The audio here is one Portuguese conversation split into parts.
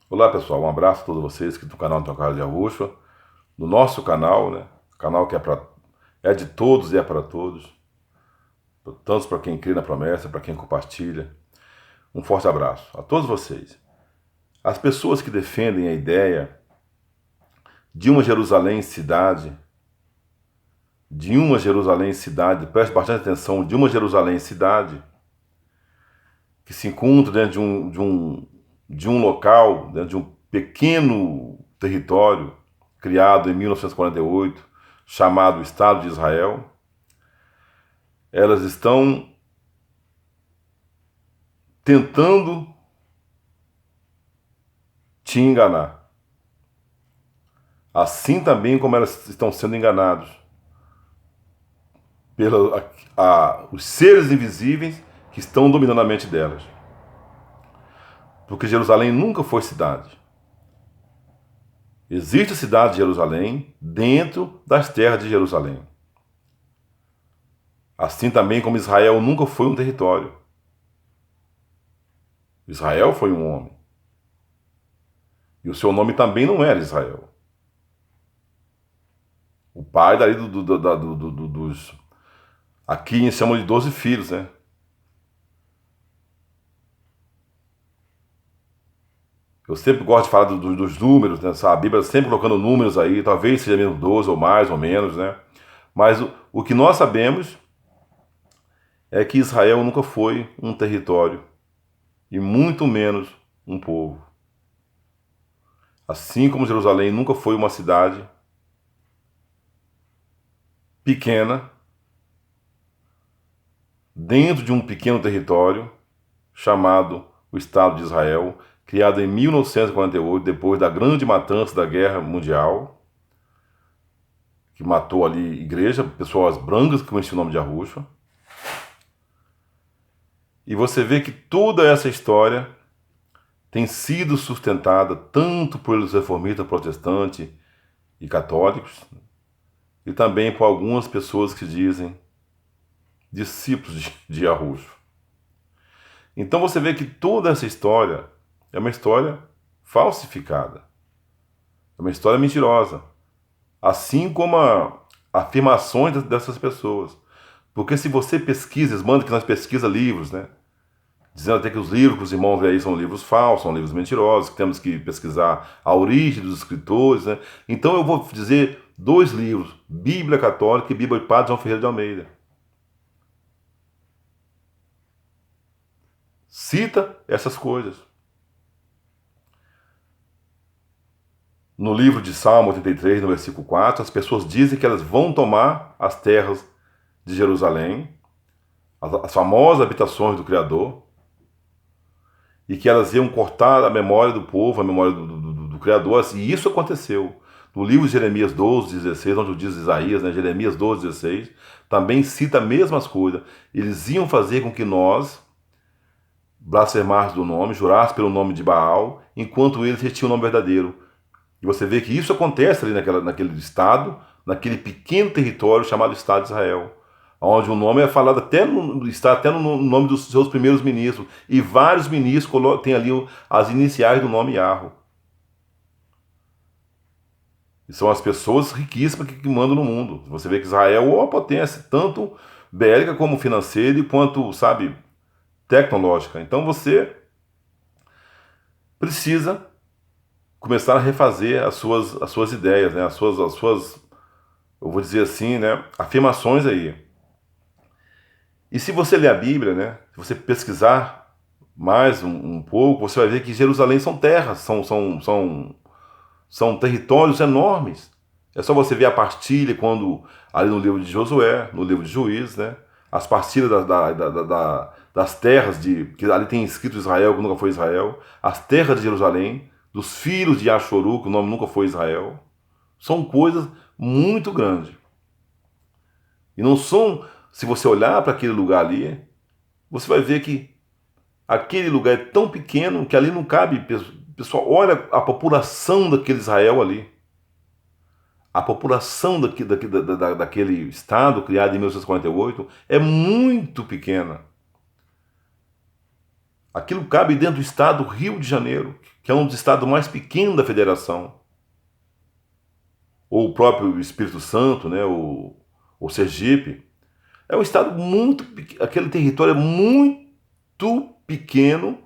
Olá pessoal, um abraço a todos vocês que do canal Antônio Carlos de Arrucho, do nosso canal, né? Canal que é de todos e é para todos, tanto para quem crê na promessa, para quem compartilha. Um forte abraço a todos vocês. As pessoas que defendem a ideia de uma Jerusalém cidade, preste bastante atenção, de uma Jerusalém cidade, que se encontra dentro de um local, dentro de um pequeno território criado em 1948, chamado Estado de Israel. Elas estão tentando te enganar, assim também como elas estão sendo enganadas pelos os seres invisíveis que estão dominando a mente delas. Porque Jerusalém nunca foi cidade. Existe a cidade de Jerusalém dentro das terras de Jerusalém. Assim também como Israel nunca foi um território. Israel foi um homem. E o seu nome também não era Israel. O pai dali dos... Aqui chamam de 12 filhos, né? Eu sempre gosto de falar dos números, né? A Bíblia sempre colocando números aí, talvez seja mesmo 12 ou mais ou menos, né? Mas o que nós sabemos é que Israel nunca foi um território e muito menos um povo. Assim como Jerusalém nunca foi uma cidade pequena dentro de um pequeno território chamado o Estado de Israel, criado em 1948, depois da grande matança da Guerra Mundial, que matou ali igreja, pessoas brancas que conheciam o nome de Arusha. E você vê que toda essa história tem sido sustentada tanto pelos reformistas protestantes e católicos, e também por algumas pessoas que dizem discípulos de Arusha. Então você vê que toda essa história é uma história falsificada, é uma história mentirosa, assim como afirmações dessas pessoas. Porque se você pesquisa, eles mandam que nós pesquisa livros, né? Dizendo até que os livros que os irmãos veem aí são livros falsos, são livros mentirosos, que temos que pesquisar a origem dos escritores, né? Então eu vou dizer dois livros, Bíblia Católica e Bíblia de Padre João Ferreira de Almeida. Cita essas coisas. No livro de Salmo 83, no versículo 4, as pessoas dizem que elas vão tomar as terras de Jerusalém, as famosas habitações do Criador, e que elas iam cortar a memória do povo, a memória do Criador, e isso aconteceu. No livro de Jeremias 12, 16, onde diz Isaías, né, Jeremias 12, 16, também cita as mesmas coisas. Eles iam fazer com que nós blasfemássemos do nome, jurássemos pelo nome de Baal, enquanto eles retinham o nome verdadeiro. E você vê que isso acontece ali naquele estado, naquele pequeno território chamado Estado de Israel, onde o nome é falado está até no nome dos seus primeiros ministros, e vários ministros têm ali as iniciais do nome Yahweh. E são as pessoas riquíssimas que mandam no mundo. Você vê que Israel é uma potência, tanto bélica como financeira, e quanto, sabe, tecnológica. Então você precisa começar a refazer as suas ideias, né? as suas, eu vou dizer assim, né? Afirmações aí. E se você ler a Bíblia, né? Se você pesquisar mais um pouco, você vai ver que Jerusalém são terras, são territórios enormes. É só você ver a partilha quando, ali no livro de Josué, no livro de Juízes, né? As partilhas das terras, que ali tem escrito Israel, que nunca foi Israel, as terras de Jerusalém, dos filhos de Ashoru, que o nome nunca foi Israel. São coisas muito grandes. E não são, se você olhar para aquele lugar ali, você vai ver que aquele lugar é tão pequeno que ali não cabe. Pessoal, olha a população daquele Israel ali. A população daquele estado criado em 1948 é muito pequena. Aquilo cabe dentro do estado do Rio de Janeiro, que é um dos estados mais pequenos da federação, ou o próprio Espírito Santo, né, o Sergipe, é um estado muito pequeno, aquele território é muito pequeno.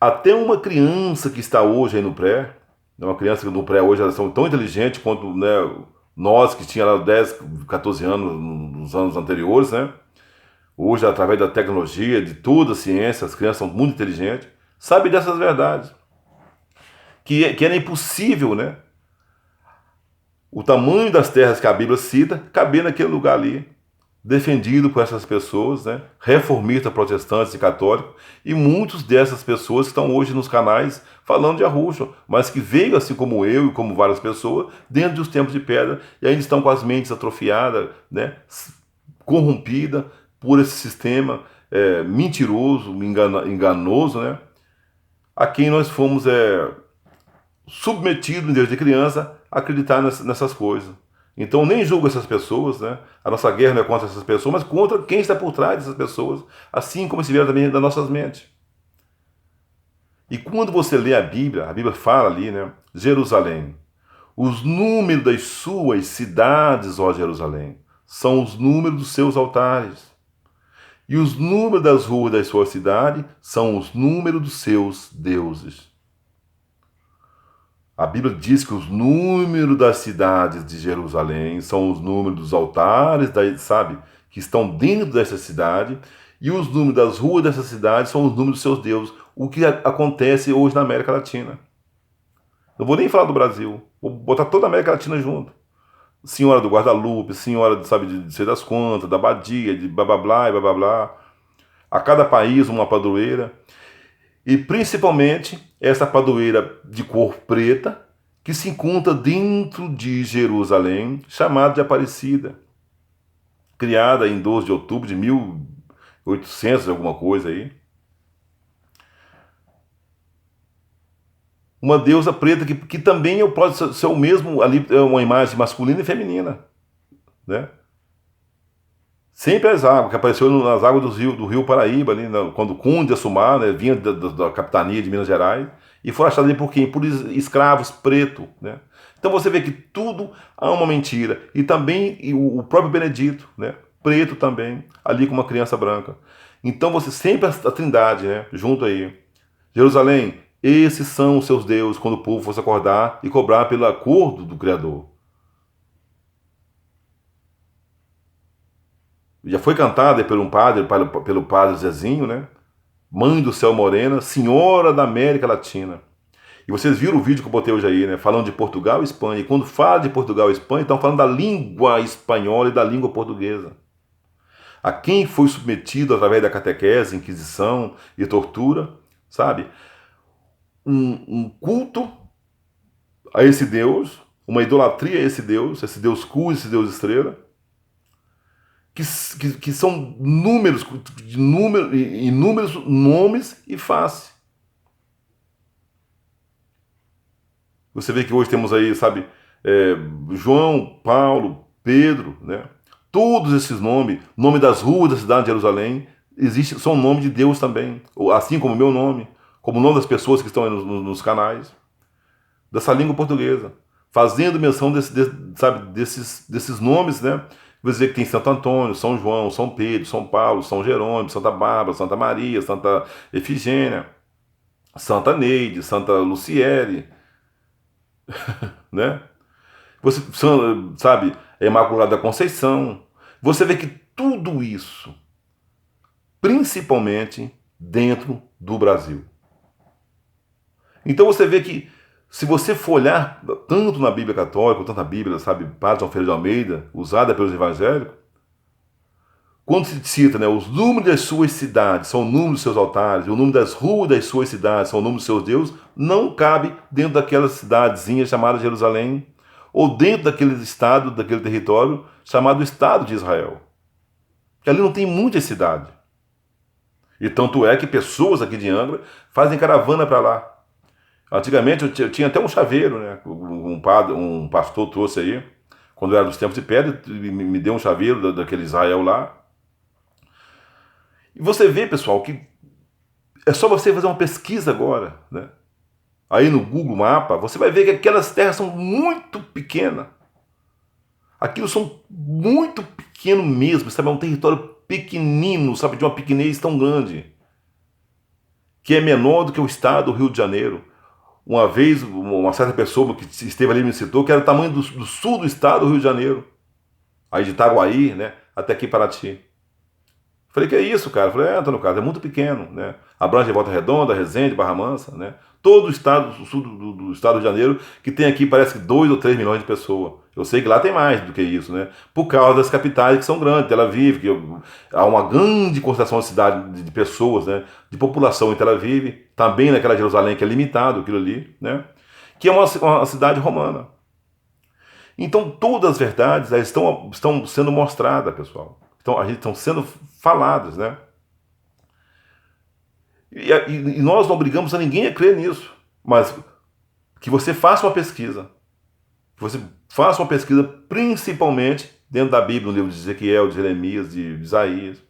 Até uma criança que está hoje aí no pré, uma criança que no pré hoje elas são tão inteligentes quanto, né, nós que tínhamos lá 10, 14 anos nos anos anteriores, né? Hoje, através da tecnologia, de toda a ciência, as crianças são muito inteligentes, sabem dessas verdades. Que era impossível, né? O tamanho das terras que a Bíblia cita caber naquele lugar ali, defendido por essas pessoas, né? Reformistas, protestantes e católicos, e muitas dessas pessoas que estão hoje nos canais falando de Arusha, mas que veio, assim como eu e como várias pessoas, dentro dos tempos de pedra, e ainda estão com as mentes atrofiadas, né? Corrompidas por esse sistema mentiroso, enganoso, né? A quem nós fomos submetidos, desde criança, a acreditar nessas coisas. Então, nem julgo essas pessoas, né? A nossa guerra não é contra essas pessoas, mas contra quem está por trás dessas pessoas, assim como se vier também das nossas mentes. E quando você lê a Bíblia fala ali, né? Jerusalém. Os números das suas cidades, ó Jerusalém, são os números dos seus altares. E os números das ruas da sua cidade são os números dos seus deuses. A Bíblia diz que os números das cidades de Jerusalém são os números dos altares, sabe, que estão dentro dessa cidade, e os números das ruas dessa cidade são os números dos seus deuses, o que acontece hoje na América Latina. Não vou nem falar do Brasil, vou botar toda a América Latina junto. Senhora do Guadalupe, senhora, sabe, de sei das quantas, da Badia, de blá blá blá e blá blá blá. A cada país uma padroeira. E principalmente essa padroeira de cor preta que se encontra dentro de Jerusalém, chamada de Aparecida. Criada em 12 de outubro de 1800 alguma coisa aí. Uma deusa preta que também pode ser o mesmo, ali é uma imagem masculina e feminina, né? Sempre as águas, que apareceu nas águas do rio Paraíba, ali, quando o Conde Assumar, né, vinha da capitania de Minas Gerais, e foi achado ali por quem? Por escravos pretos, né? Então você vê que tudo há uma mentira. E também o próprio Benedito, né? Preto também, ali com uma criança branca. Então você sempre a trindade, né? Junto aí. Jerusalém, esses são os seus deuses quando o povo fosse acordar e cobrar pelo acordo do Criador. Já foi cantada por um padre, pelo padre Zezinho, né? Mãe do céu morena, senhora da América Latina. E vocês viram o vídeo que eu botei hoje aí, né? Falando de Portugal e Espanha. E quando fala de Portugal e Espanha, estão falando da língua espanhola e da língua portuguesa. A quem foi submetido através da catequese, inquisição e tortura, sabe? Um culto a esse Deus, uma idolatria a esse Deus cu, esse Deus estrela, que são inúmeros nomes e face. Você vê que hoje temos aí, sabe, João, Paulo, Pedro, né? Todos esses nomes, nome das ruas da cidade de Jerusalém, são nome de Deus também, assim como o meu nome, como o nome das pessoas que estão aí nos canais, dessa língua portuguesa, fazendo menção desses nomes, né? Vou dizer que tem Santo Antônio, São João, São Pedro, São Paulo, São Jerônimo, Santa Bárbara, Santa Maria, Santa Efigênia, Santa Neide, Santa Luciere, né? Você sabe, a Imaculada Conceição. Você vê que tudo isso, principalmente dentro do Brasil. Então você vê que, se você for olhar tanto na Bíblia Católica, tanto na Bíblia, sabe, Padre João Ferreira de Almeida, usada pelos evangélicos, quando se cita, né, os números das suas cidades são o número dos seus altares, e o número das ruas das suas cidades são o número dos seus deuses, não cabe dentro daquela cidadezinha chamada Jerusalém, ou dentro daquele estado, daquele território chamado Estado de Israel. Porque ali não tem muita cidade. E tanto é que pessoas aqui de Angra fazem caravana para lá. Antigamente eu tinha até um chaveiro, né? Um pastor trouxe aí, quando era dos tempos de pedra, me deu um chaveiro daquele Israel lá. E você vê, pessoal, que É só você fazer uma pesquisa agora, né? Aí no Google Mapa, você vai ver que aquelas terras são muito pequenas. Aquilo são muito pequeno mesmo, sabe? É um território pequenino, sabe? De uma pequenez tão grande, que é menor do que o estado do Rio de Janeiro. Uma vez, uma certa pessoa que esteve ali me citou que era o tamanho do sul do estado do Rio de Janeiro. Aí de Itaguaí, né? Até aqui em Paraty. Falei, que é isso, cara? Falei, Antônio Carlos, é muito pequeno, né? Abrange Volta Redonda, Resende, Barra Mansa, né? Todo o estado, o sul do estado do Rio de Janeiro, que tem aqui parece que 2 ou 3 milhões de pessoas. Eu sei que lá tem mais do que isso, né? Por causa das capitais que são grandes, Tel Aviv, que há uma grande concentração de cidade de pessoas, né? De população em Tel Aviv, também naquela Jerusalém que é limitado, aquilo ali, né? Que é uma cidade romana. Então todas as verdades elas estão sendo mostradas, pessoal. Estão sendo faladas, né? E nós não obrigamos a ninguém a crer nisso, mas que você faça uma pesquisa, que você faça uma pesquisa principalmente dentro da Bíblia, no livro de Ezequiel, de Jeremias, de Isaías,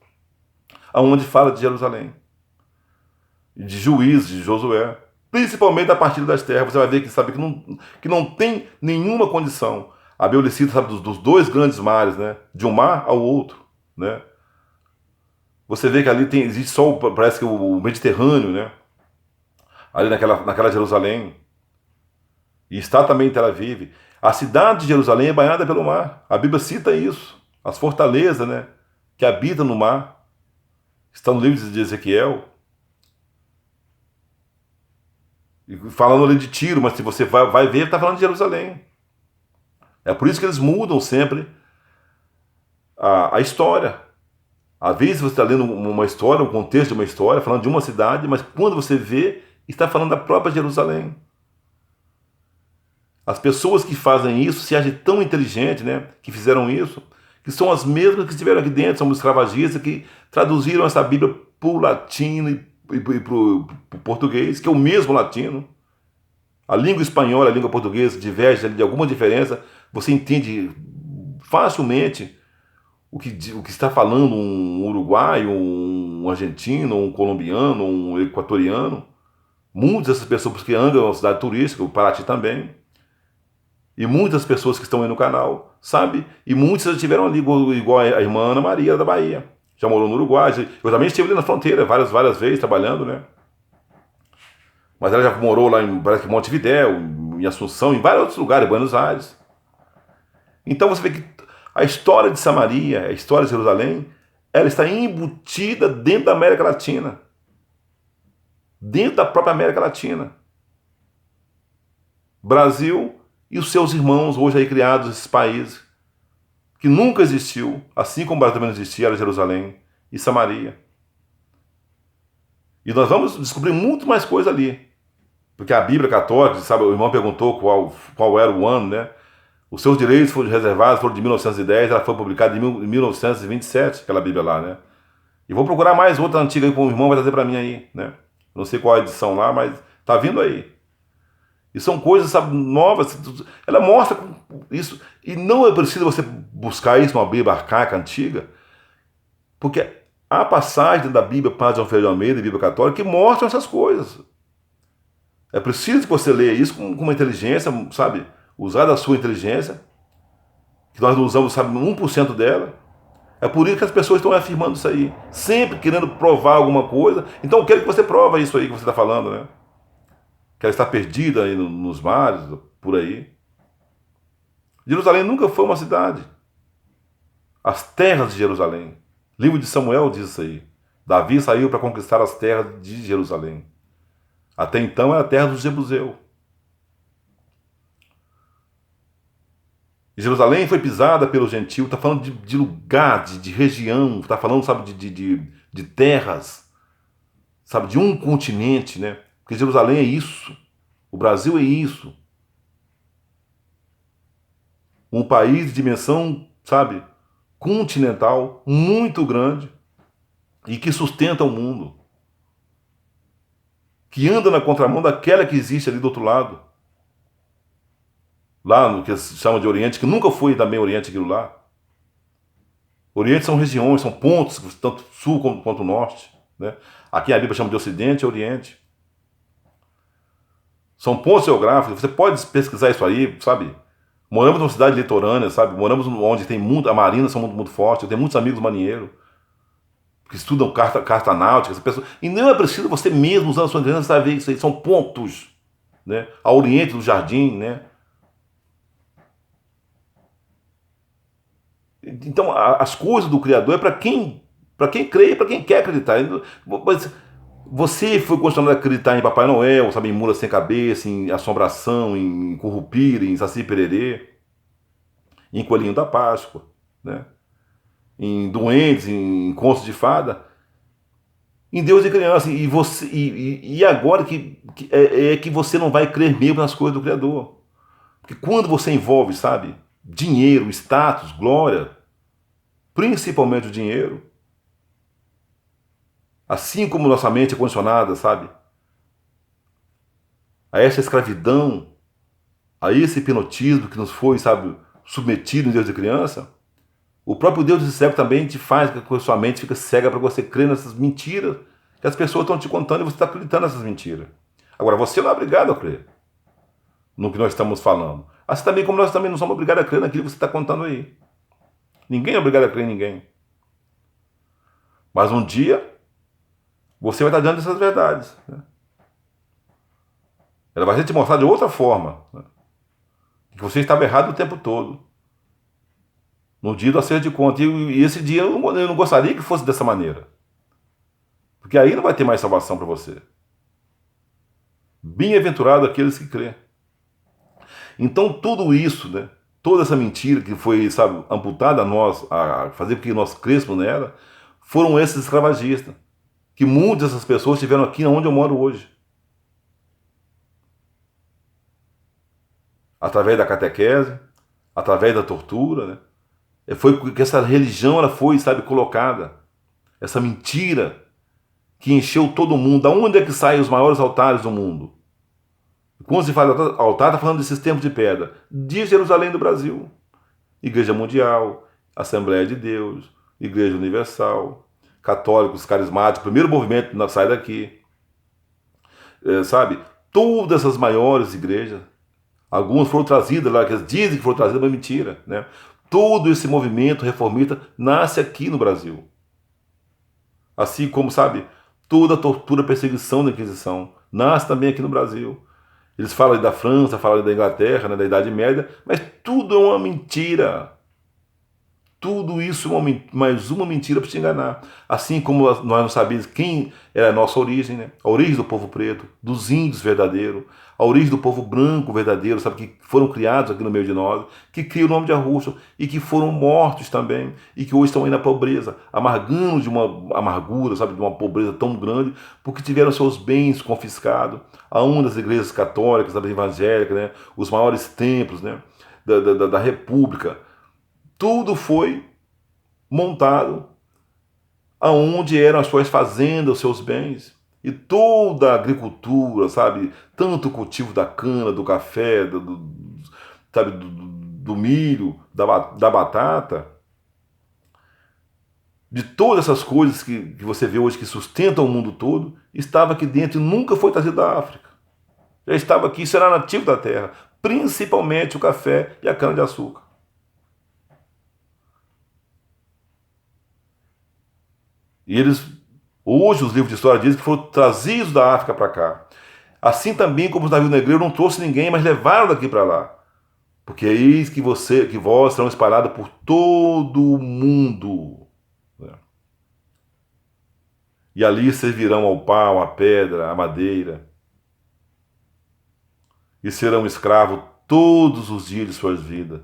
aonde fala de Jerusalém, de Juízes, de Josué, principalmente da partida das terras. Você vai ver que sabe que não tem nenhuma condição. A Bíblia cita, sabe, dos 2 grandes mares, né? De um mar ao outro, né? Você vê que ali existe só, parece que o Mediterrâneo, né? Ali naquela Jerusalém. E está também em Tel Aviv. A cidade de Jerusalém é banhada pelo mar. A Bíblia cita isso. As fortalezas, né? Que habitam no mar. Está no livro de Ezequiel. E falando ali de Tiro, mas se você vai ver, está falando de Jerusalém. É por isso que eles mudam sempre a história. Às vezes você está lendo uma história, um contexto de uma história, falando de uma cidade, mas quando você vê, está falando da própria Jerusalém. As pessoas que fazem isso se agem tão inteligentes, né? Que fizeram isso, que são as mesmas que estiveram aqui dentro, são os escravagistas que traduziram essa Bíblia para o latino e para o português, que é o mesmo latino. A língua espanhola e a língua portuguesa divergem de alguma diferença, você entende facilmente o que está falando um uruguaio, um argentino, um colombiano, um equatoriano. Muitas dessas pessoas que andam na cidade turística, o Paraty também. E muitas pessoas que estão aí no canal, sabe? E muitas já estiveram ali, igual a irmã Ana Maria da Bahia. Já morou no Uruguai. Eu também estive ali na fronteira várias vezes trabalhando, né? Mas ela já morou lá parece que em Montevidéu, em Assunção, em vários outros lugares, em Buenos Aires. Então você vê que a história de Samaria, a história de Jerusalém, ela está embutida dentro da América Latina. Dentro da própria América Latina. Brasil e os seus irmãos, hoje aí criados nesses países, que nunca existiu, assim como o Brasil também não existia, era Jerusalém e Samaria. E nós vamos descobrir muito mais coisa ali. Porque a Bíblia católica, sabe, o irmão perguntou qual era o ano, né? Os seus direitos foram reservados, foram de 1910, ela foi publicada em 1927, aquela Bíblia lá, né? E vou procurar mais outra antiga aí, que o irmão vai trazer para mim aí, né? Não sei qual é a edição lá, mas tá vindo aí. E são coisas, sabe, novas. Ela mostra isso. E não é preciso você buscar isso numa Bíblia arcaica, antiga, porque há passagens da Bíblia Padre João Ferreira de Almeida e Bíblia Católica que mostram essas coisas. É preciso que você leia isso com uma inteligência, sabe? Usar da sua inteligência, que nós não usamos, sabe, 1% dela. É por isso que as pessoas estão afirmando isso aí, sempre querendo provar alguma coisa. Então eu quero que você prova isso aí que você está falando, né? Que ela está perdida aí nos mares, por aí. Jerusalém nunca foi uma cidade. As terras de Jerusalém. O livro de Samuel diz isso aí. Davi saiu para conquistar as terras de Jerusalém. Até então era a terra dos jebuseus. Jerusalém foi pisada pelo gentil, está falando de lugar, de região, está falando, sabe, de terras, sabe, de um continente, né? Porque Jerusalém é isso, o Brasil é isso. Um país de dimensão, sabe, continental, muito grande e que sustenta o mundo. Que anda na contramão daquela que existe ali do outro lado. Lá no que eles chamam de Oriente, que nunca foi também Oriente aquilo lá. Oriente são regiões, são pontos, tanto sul quanto norte, né? Aqui a Bíblia chama de Ocidente e Oriente. São pontos geográficos, você pode pesquisar isso aí, sabe? Moramos numa cidade litorânea, sabe? Moramos onde tem muito, a marina são muito forte, eu tenho muitos amigos marinheiros que estudam carta náutica, essa pessoa, e não é preciso você mesmo usando a sua inteligência saber isso aí, são pontos, né? A Oriente do Jardim, né? Então, as coisas do Criador é para quem crê, para quem quer acreditar. Mas você foi condicionado a acreditar em Papai Noel, sabe, em mula sem cabeça, em assombração, em currupira, em saci pererê, em coelhinho da Páscoa, né? Em duendes, em contos de fada, em Deus de criança. E você e agora é que você não vai crer mesmo nas coisas do Criador. Porque quando você envolve, sabe, dinheiro, status, glória, principalmente o dinheiro, assim como nossa mente é condicionada, sabe, a essa escravidão, a esse hipnotismo que nos foi, sabe, submetido em Deus de criança, o próprio Deus do céu também te faz com que a sua mente fique cega para você crer nessas mentiras que as pessoas estão te contando e você está acreditando nessas mentiras. Agora, você não é obrigado a crer no que nós estamos falando. Assim também como nós também não somos obrigados a crer naquilo que você está contando aí. Ninguém é obrigado a crer em ninguém. Mas um dia, você vai estar diante dessas verdades, né? Ela vai te mostrar de outra forma, né? Que você estava errado o tempo todo. No dia do acerto de conta. E esse dia eu não gostaria que fosse dessa maneira. Porque aí não vai ter mais salvação para você. Bem-aventurado aqueles que crê. Então tudo isso, né? Toda essa mentira que foi, sabe, amputada a nós, a fazer com que nós cresçamos nela, foram esses escravagistas. Que muitas dessas pessoas estiveram aqui onde eu moro hoje. Através da catequese, através da tortura, né? Foi que essa religião ela foi, sabe, colocada. Essa mentira que encheu todo mundo. Da onde é que saem os maiores altares do mundo? Quando se fala altar, está falando desses templos de pedra. De Jerusalém do Brasil. Igreja Mundial, Assembleia de Deus, Igreja Universal, católicos, carismáticos, primeiro movimento sai daqui. Sabe? Todas essas maiores igrejas, algumas foram trazidas lá, que eles dizem que foram trazidas, mas mentira, né? Todo esse movimento reformista nasce aqui no Brasil. Assim como, sabe, toda a tortura, perseguição da Inquisição nasce também aqui no Brasil. Eles falam da França, falam da Inglaterra, né, da Idade Média, mas tudo é uma mentira. Tudo isso é mais uma mentira para te enganar. Assim como nós não sabíamos quem era a nossa origem, né? A origem do povo preto, dos índios verdadeiros, a origem do povo branco verdadeiro, sabe, que foram criados aqui no meio de nós, que criam o nome de Arusha e que foram mortos também, e que hoje estão aí na pobreza, amargando de uma amargura, sabe, de uma pobreza tão grande, porque tiveram seus bens confiscados, a uma das igrejas católicas, das evangélicas, né? Os maiores templos, né? Da República. Tudo foi montado aonde eram as suas fazendas, os seus bens. E toda a agricultura, sabe? Tanto o cultivo da cana, do café, sabe? Do milho, da batata. De todas essas coisas que você vê hoje que sustentam o mundo todo, estava aqui dentro e nunca foi trazido da África. Já estava aqui, isso era nativo da terra. Principalmente o café e a cana-de-açúcar. E eles, hoje os livros de história dizem que foram trazidos da África para cá. Assim também como os navios negreiros não trouxeram ninguém, mas levaram daqui para lá. Porque eis que vós serão espalhados por todo o mundo. E ali servirão ao pau, à pedra, à madeira. E serão escravos todos os dias de suas vidas.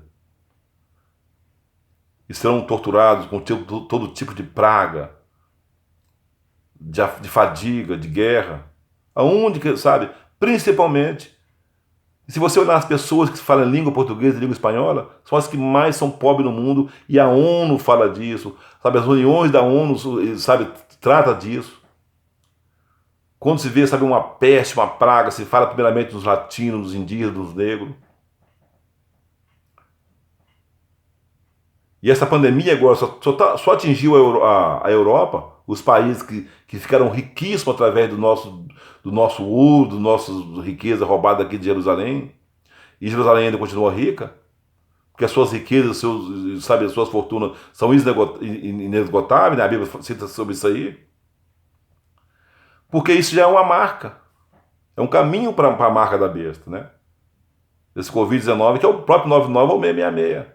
E serão torturados com todo tipo de praga, de fadiga, de guerra, aonde, sabe, principalmente, se você olhar as pessoas que falam língua portuguesa e língua espanhola, são as que mais são pobres no mundo, e a ONU fala disso, sabe, as reuniões da ONU, sabe, trata disso. Quando se vê, sabe, uma peste, uma praga, se fala primeiramente dos latinos, dos indígenas, dos negros. E essa pandemia agora só atingiu a Europa os países que ficaram riquíssimos através do nosso ouro, da nossa riqueza roubada aqui de Jerusalém, e Jerusalém ainda continua rica, porque as suas riquezas, sabe, as suas fortunas são inesgotáveis, né? A Bíblia cita sobre isso aí, porque isso já é uma marca, é um caminho para a marca da besta, né? Esse Covid-19, que é o próprio 99 ou 666.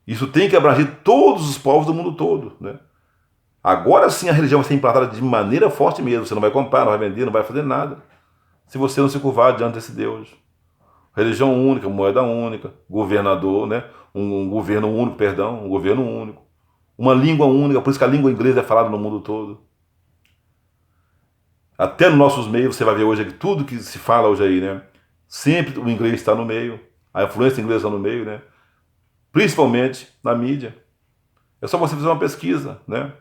Isso tem que abranger todos os povos do mundo todo, né? Agora sim a religião vai ser implantada de maneira forte mesmo. Você não vai comprar, não vai vender, não vai fazer nada, se você não se curvar diante desse Deus. Religião única, moeda única, governador, né? Um governo único, perdão, um governo único. Uma língua única, por isso que a língua inglesa é falada no mundo todo. Até nos nossos meios, você vai ver hoje que tudo que se fala hoje aí, né? Sempre o inglês está no meio, a influência inglesa está no meio, né? Principalmente na mídia. É só você fazer uma pesquisa, né?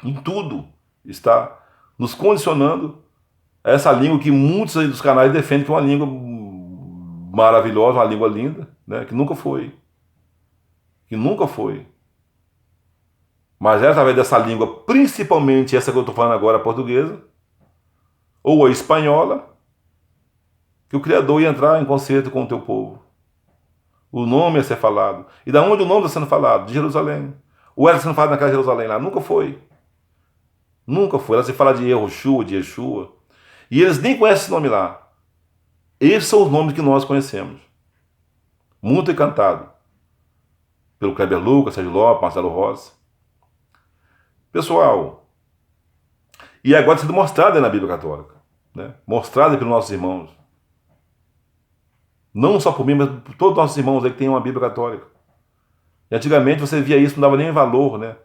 Em tudo está nos condicionando a essa língua que muitos aí dos canais defendem que é uma língua maravilhosa, uma língua linda, né? Que nunca foi. Que nunca foi. Mas é através dessa língua, principalmente essa que eu estou falando agora, a portuguesa, ou a espanhola, que o Criador ia entrar em concerto com o teu povo. O nome ia ser falado. E da onde o nome está sendo falado? De Jerusalém. Ou era sendo falado naquela Jerusalém lá? Nunca foi. Nunca foi. Ela se fala de Yehoshua, de Yeshua. E eles nem conhecem esse nome lá. Esses são os nomes que nós conhecemos. Muito encantado. Pelo Kleber Lucas, Sérgio Lopes, Marcelo Rossi. Pessoal, e agora sendo mostrada na Bíblia Católica. Né? Mostrada pelos nossos irmãos. Não só por mim, mas por todos os nossos irmãos aí que têm uma Bíblia Católica. E antigamente você via isso, não dava nem valor, né?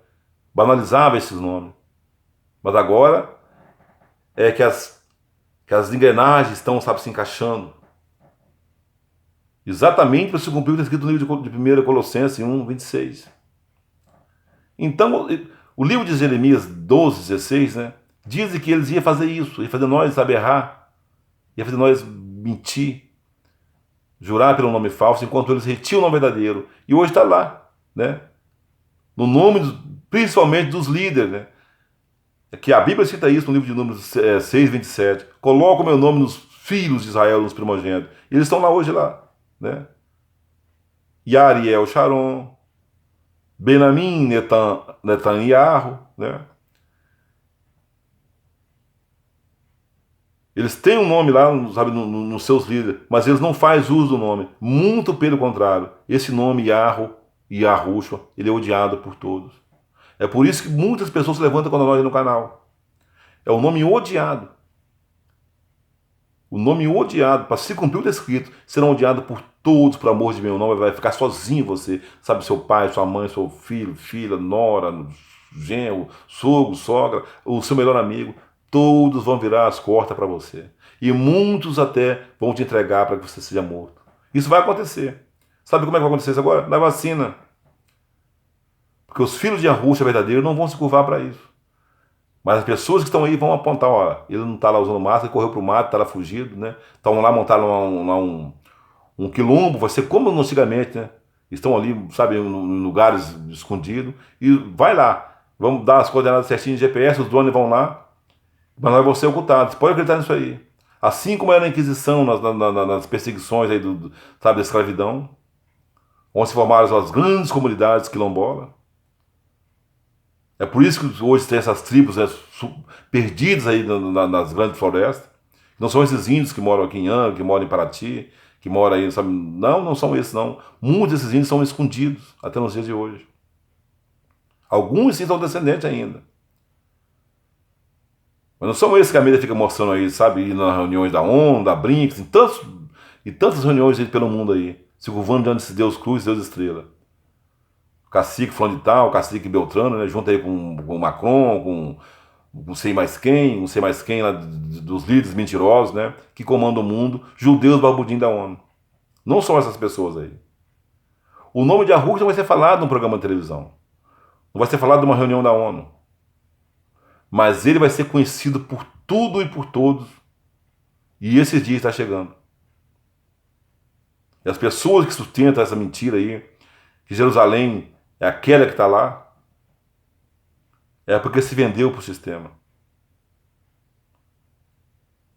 Banalizava esses nomes. Mas agora é que as engrenagens estão, sabe, se encaixando. Exatamente para se cumprir o que está escrito no livro de 1 Colossenses 1, 26. Então, o livro de Jeremias 12, 16, né? Diz que eles iam fazer isso, ia fazer nós, sabe, errar, ia fazer nós mentir, jurar pelo nome falso, enquanto eles retinham o nome verdadeiro. E hoje está lá, né? No nome, principalmente dos líderes, né? Que a Bíblia cita isso no livro de Números 6, 27. Coloca o meu nome nos filhos de Israel, nos primogênitos. E eles estão lá hoje, lá, né? Yariel Sharon, Benamim Netanyahu, né? Eles têm um nome lá, sabe, nos seus líderes, mas eles não fazem uso do nome. Muito pelo contrário. Esse nome, Yahushua, ele é odiado por todos. É por isso que muitas pessoas se levantam contra nós no canal. É o nome odiado. O nome odiado, para se cumprir o descrito, serão odiados por todos, por amor de meu nome, vai ficar sozinho você. Sabe, seu pai, sua mãe, seu filho, filha, nora, genro, sogro, sogra, o seu melhor amigo. Todos vão virar as costas para você. E muitos até vão te entregar para que você seja morto. Isso vai acontecer. Sabe como é que vai acontecer isso agora? Na vacina. Porque os filhos de Yahushua verdadeiros não vão se curvar para isso. Mas as pessoas que estão aí vão apontar, olha, ele não está lá usando máscara, correu para o mato, está lá fugido, né? Estão lá montaram um quilombo, vai ser como antigamente, né? Estão ali, sabe, em lugares escondidos. E vai lá. Vamos dar as coordenadas certinhas de GPS, os drones vão lá. Mas nós vamos ser ocultados. Pode acreditar nisso aí. Assim como era na Inquisição, nas perseguições aí sabe, da escravidão, onde se formaram as grandes comunidades quilombolas. É por isso que hoje tem essas tribos, né, perdidas aí nas grandes florestas. Não são esses índios que moram aqui em Angra, que moram em Paraty, que moram aí, sabe? Não, não são esses, não. Muitos desses índios são escondidos até nos dias de hoje. Alguns sim são descendentes ainda. Mas não são esses que a mídia fica mostrando aí, sabe? Nas reuniões da ONU, da BRICS, e tantas reuniões aí pelo mundo aí, se curvando diante desse Deus Cruz, Deus Estrela. Cacique fulano de tal, cacique Beltrano, né? Junto aí com o Macron, com não sei mais quem, não sei mais quem, lá, dos líderes mentirosos, né? Que comandam o mundo, judeus barbudinhos da ONU. Não são essas pessoas aí. O nome de Yahushua não vai ser falado num programa de televisão. Não vai ser falado numa reunião da ONU. Mas ele vai ser conhecido por tudo e por todos. E esse dia está chegando. E as pessoas que sustentam essa mentira aí, que Jerusalém é aquela que está lá, É porque se vendeu para o sistema.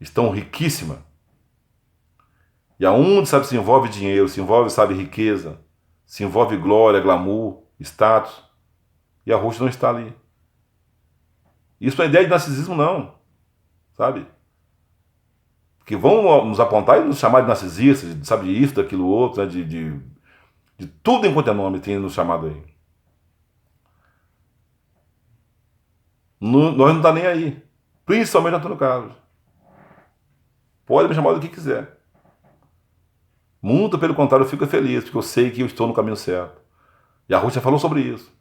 Estão riquíssima. E aonde, sabe, se envolve dinheiro, se envolve, sabe, riqueza, se envolve glória, glamour, status, e a Rússia não está ali. Isso não é ideia de narcisismo, não, sabe? Porque vão nos apontar e nos chamar de narcisistas, sabe, de isso, daquilo outro, né, de tudo enquanto é nome tem nos chamado aí. Nós não está nem aí. Principalmente Antônio Carlos. Pode me chamar do que quiser. Muito pelo contrário, eu fico feliz, porque eu sei que eu estou no caminho certo. E a Rússia falou sobre isso.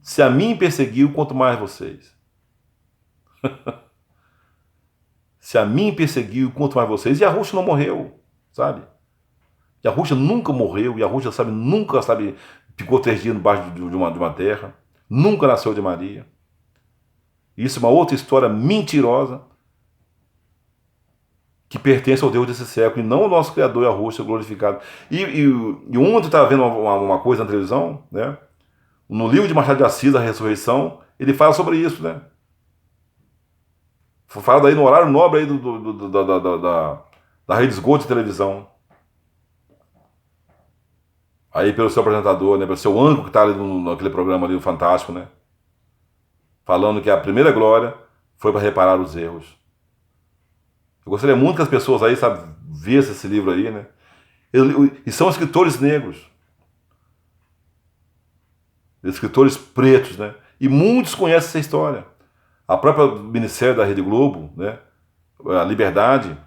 Se a mim perseguiu, quanto mais vocês. Se a mim perseguiu, quanto mais vocês. E a Rússia não morreu, sabe? E a Rússia nunca morreu, e a Rússia, sabe, nunca, sabe, ficou 3 dias debaixo de uma terra. Nunca nasceu de Maria. Isso é uma outra história mentirosa que pertence ao Deus desse século, e não ao nosso Criador e a Rússia glorificado. E ontem eu estava vendo uma coisa na televisão, né? No livro de Machado de Assis, A Ressurreição, ele fala sobre isso, né? Fala daí no horário nobre aí da Rede Esgoto de televisão. Aí pelo seu apresentador, né? Pelo seu âncora que está ali naquele programa ali, o Fantástico, né? Falando que a primeira glória foi para reparar os erros. Eu gostaria muito que as pessoas aí, sabe, vissem esse livro aí, né? E são escritores negros. Escritores pretos, né? E muitos conhecem essa história. A própria Ministério da Rede Globo, né? A Liberdade,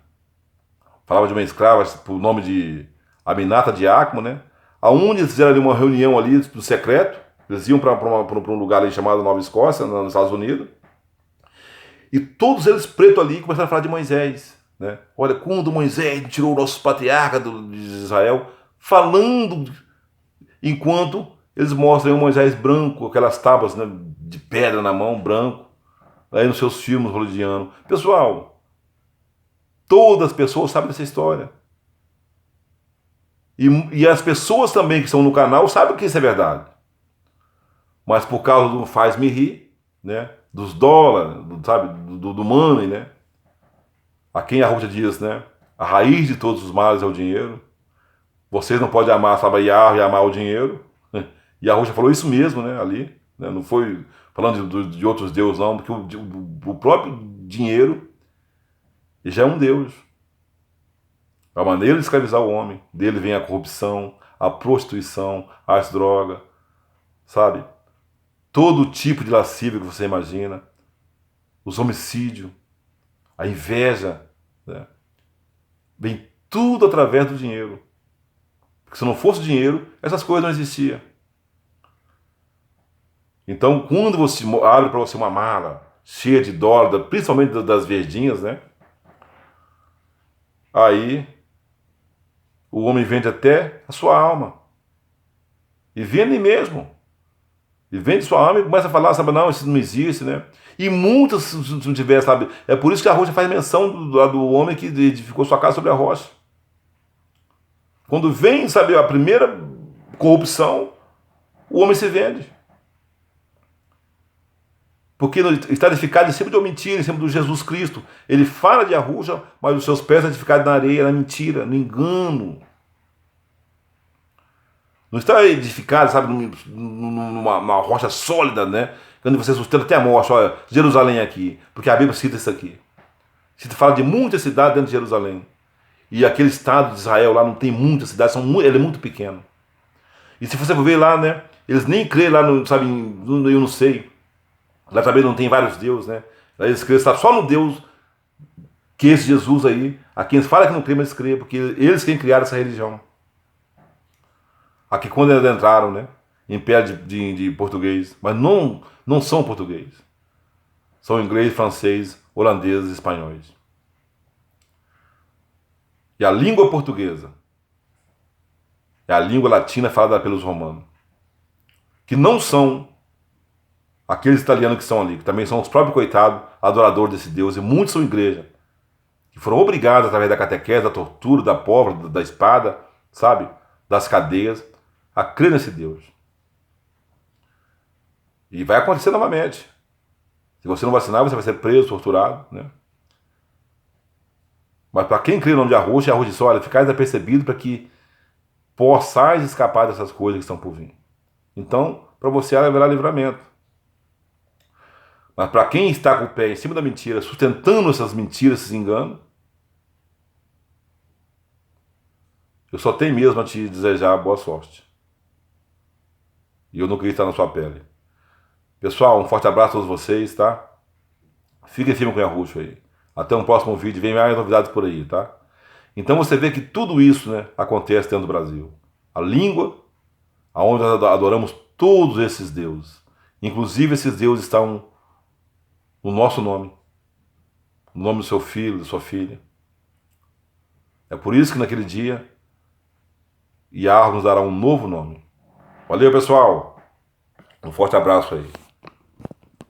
falava de uma escrava por nome de Aminata Diácono, né? Aonde eles fizeram ali uma reunião ali do secreto, eles iam para um lugar ali chamado Nova Escócia, nos Estados Unidos, e todos eles pretos ali começaram a falar de Moisés, né? Olha, quando Moisés tirou o nosso patriarca de Israel, falando enquanto eles mostram o Moisés branco, aquelas tábuas, né, de pedra na mão, branco, aí nos seus filmes hollywoodianos. Pessoal, todas as pessoas sabem dessa história. E as pessoas também que estão no canal sabem que isso é verdade. Mas por causa do faz-me rir, né, dos dólares, sabe, do money, né, a quem a Rússia diz, né, a raiz de todos os males é o dinheiro. Vocês não podem amar, sabe, Yahweh e amar o dinheiro. E a Rússia falou isso mesmo, né, ali. Né, não foi falando de outros deuses, não, porque o próprio dinheiro já é um deus. É a maneira de escravizar o homem. Dele vem a corrupção, a prostituição, as drogas, sabe? Todo tipo de lascívia que você imagina. Os homicídios, a inveja, né? Vem tudo através do dinheiro. Porque se não fosse o dinheiro, essas coisas não existiam. Então, quando você abre para você uma mala cheia de dólar, principalmente das verdinhas, né? Aí o homem vende até a sua alma. E vende mesmo. E vende sua alma e começa a falar, sabe, não, isso não existe, né? E muitas, se não tiver, sabe? É por isso que a Rússia faz menção do homem que edificou sua casa sobre a rocha. Quando vem, sabe, a primeira corrupção, o homem se vende. Porque está edificado em cima de uma mentira, em cima do Jesus Cristo. Ele fala de arruja, mas os seus pés estão edificados na areia, na mentira, no engano. Não está edificado, sabe, numa rocha sólida, né? Quando você sustenta até a morte, olha, Jerusalém aqui. Porque a Bíblia cita isso aqui. Cita, fala de muitas cidades dentro de Jerusalém. E aquele estado de Israel lá não tem muitas cidades, ele é muito pequeno. E se você for ver lá, né? Eles nem creem lá, no, sabe, eu não sei. Lá também não tem vários deuses, né? Lá eles creem só no Deus que esse Jesus aí, a quem eles falam que não creem, mas eles creem, porque eles quem criaram essa religião. Aqui quando eles entraram, né? Império de português, mas não são português. São inglês, francês, holandeses e espanhóis. E a língua portuguesa é a língua latina falada pelos romanos, que não são aqueles italianos que estão ali, que também são os próprios coitados, adoradores desse Deus, e muitos são igreja, que foram obrigados, através da catequese, da tortura, da pólvora, da espada, sabe, das cadeias, a crer nesse Deus. E vai acontecer novamente. Se você não vacinar, você vai ser preso, torturado, né? Mas para quem crê no nome de Yahushua disse, olha, ficais apercebido para que possais escapar dessas coisas que estão por vir. Então, para você haverá livramento. Mas para quem está com o pé em cima da mentira, sustentando essas mentiras, esses enganos, eu só tenho mesmo a te desejar boa sorte. E eu não queria estar na sua pele. Pessoal, um forte abraço a todos vocês, tá? Fiquem firme com o Yahushua aí. Até um próximo vídeo, vem mais novidades por aí, tá? Então você vê que tudo isso, né, acontece dentro do Brasil. A língua, aonde nós adoramos todos esses deuses. Inclusive esses deuses estão no nosso nome. No nome do seu filho, da sua filha. É por isso que naquele dia, Yahweh nos dará um novo nome. Valeu, pessoal. Um forte abraço aí.